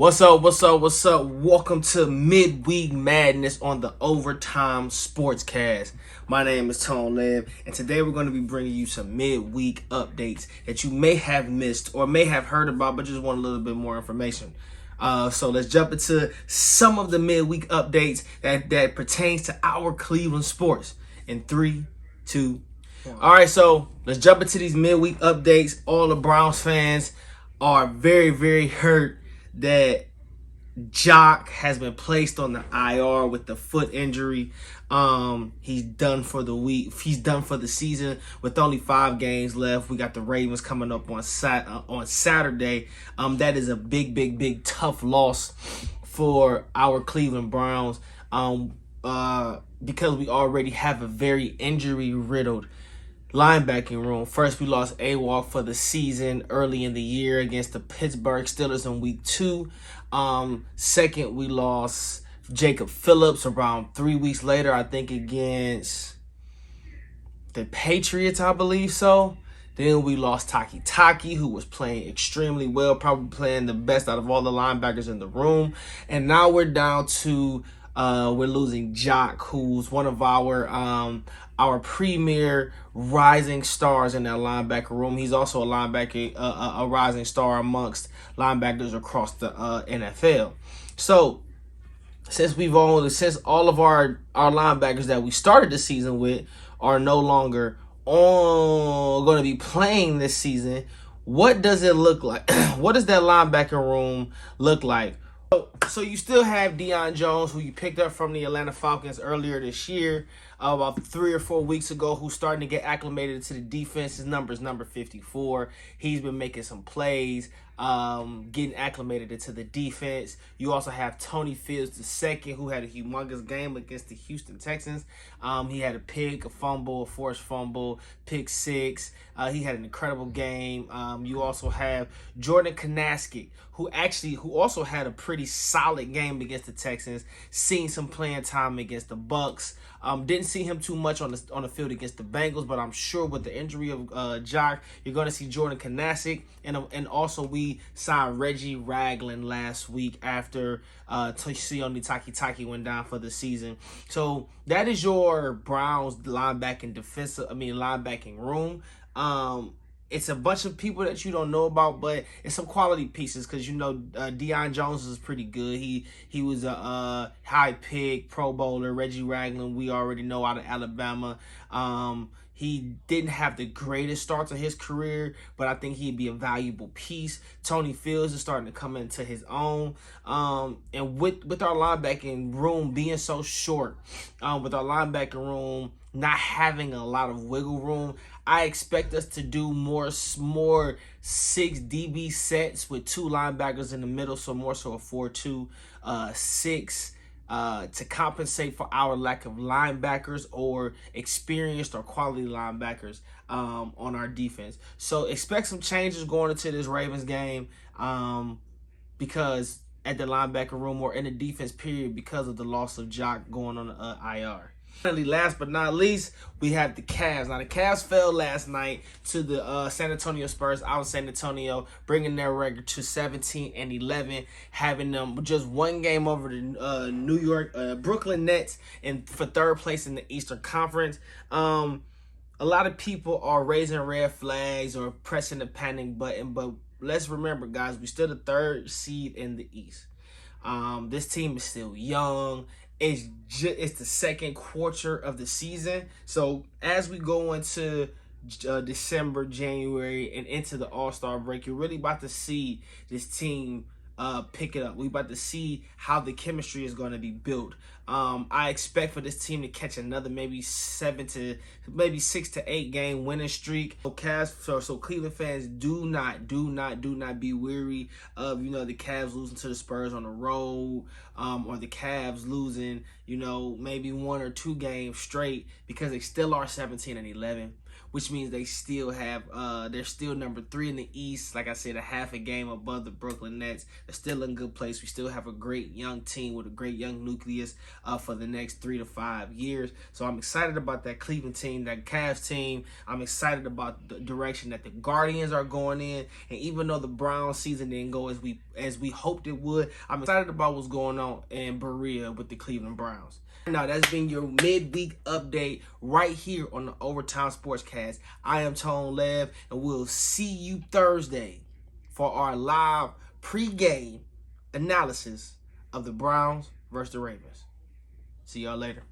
What's up? What's up? What's up? Welcome to Midweek Madness on the Overtime Sportscast. My name is Tone Lev, and today we're going to be bringing you some midweek updates that you may have missed or may have heard about, but just want a little bit more information. So let's jump into some of the midweek updates that pertains to our Cleveland sports in 3, 2, 1. All right, so let's jump into these midweek updates. All the Browns fans are very, very hurt that J.O.K has been placed on the IR with the foot injury. He's done for the week. He's done for the season with only 5 games left. We got the Ravens coming up on Saturday. That is a big tough loss for our Cleveland Browns. Because we already have a very injury riddled linebacking room. First, we lost J.O.K for the season early in the year against the Pittsburgh Steelers in week 2. Second, we lost Jacob Phillips around 3 weeks later, I think against the Patriots, I believe so. Then we lost Taki, who was playing extremely well, probably playing the best out of all the linebackers in the room. And now we're down to we're losing J.O.K, who's one of our premier rising stars in that linebacker room. He's also a linebacker, a rising star amongst linebackers across the NFL. So since all of our linebackers that we started the season with are no longer going to be playing this season, what does it look like? What does that linebacker room look like? So you still have Deion Jones, who you picked up from the Atlanta Falcons earlier this year, about 3 or 4 weeks ago, who's starting to get acclimated to the defense. His number is number 54. He's been making some plays, getting acclimated into the defense. You also have Tony Fields II, who had a humongous game against the Houston Texans. He had a pick, a fumble, a forced fumble, pick 6. He had an incredible game. You also have Jordan Kanaski, who also had a pretty solid game against the Texans. Seen some playing time against the Bucks. Didn't see him too much on the field against the Bengals, but I'm sure with the injury of J.O.K, you're going to see Jordan Kanaski, and also we signed Reggie Ragland last week after Taki went down for the season. So that is your Browns linebacking room. It's a bunch of people that you don't know about, but it's some quality pieces because Deion Jones is pretty good. He was a high pick, Pro Bowler. Reggie Ragland, we already know, out of Alabama. He didn't have the greatest start to his career, but I think he'd be a valuable piece. Tony Fields is starting to come into his own. And with our linebacking room being so short, with our linebacking room not having a lot of wiggle room, I expect us to do more 6 DB sets with 2 linebackers in the middle, so more so a 4-2-6 to compensate for our lack of linebackers or experienced or quality linebackers on our defense. So expect some changes going into this Ravens game because at the linebacker room or in the defense period because of the loss of J.O.K going on the IR. Finally, last but not least, we have the Cavs. Now, the Cavs fell last night to the San Antonio Spurs out of San Antonio, bringing their record to 17-11, having them just 1 game over the Brooklyn Nets for 3rd place in the Eastern Conference. A lot of people are raising red flags or pressing the panic button, but let's remember, guys, we're still the 3rd seed in the East. This team is still young. It's the 2nd quarter of the season. So as we go into December, January, and into the All-Star break, you're really about to see this team pick it up. We're about to see how the chemistry is going to be built. I expect for this team to catch another maybe 6 to 8 game winning streak. So Cleveland fans, do not be weary of the Cavs losing to the Spurs on the road, or the Cavs losing maybe 1 or 2 games straight, because they still are 17-11. which means they still have they're still number 3 in the East. Like I said, a half a game above the Brooklyn Nets. They're still in a good place. We still have a great young team with a great young nucleus for the next 3 to 5 years. So I'm excited about that Cleveland team, that Cavs team. I'm excited about the direction that the Guardians are going in. And even though the Browns season didn't go as we hoped it would, I'm excited about what's going on in Berea with the Cleveland Browns. Now, that's been your midweek update right here on the Overtime Sportscast. I am Tone Lev, and we'll see you Thursday for our live pregame analysis of the Browns versus the Ravens. See y'all later.